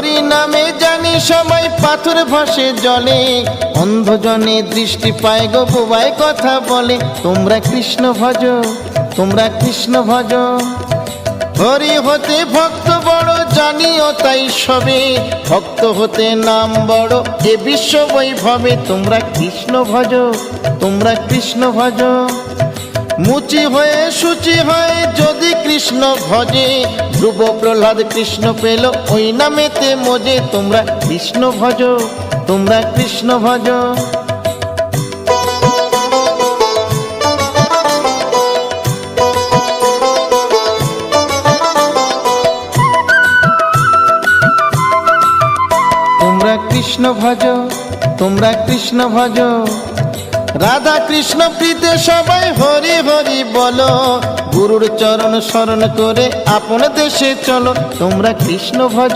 হরি নামে জানি সবাই পাথর ভাসে জলে, অন্ধজনে দৃষ্টি পায় গো বোবায় কথা বলে। তোমরা কৃষ্ণ ভজ, তোমরা কৃষ্ণ ভজ। হরি হতে ভক্ত বড় জানিও তাই সবে, ভক্ত হতে নাম বড় এ বিশ্ব বৈভবে। তোমরা কৃষ্ণ ভজ, তোমরা কৃষ্ণ ভজ। মুচি হয়ে শুচি হয়ে যদি কৃষ্ণ ভজে, ধ্রুব প্রহ্লাদ কৃষ্ণ পেল ওই নামেতে মজে। তোমরা কৃষ্ণ ভজ, তোমরা কৃষ্ণ ভজ। তোমরা কৃষ্ণ ভজ, তোমরা কৃষ্ণ ভজ। রাধা কৃষ্ণ প্রীতে সবাই হরি হরি বলো, গুরুর চরণ শরণ করে আপন দেশে চলো। তোমরা কৃষ্ণ ভজ,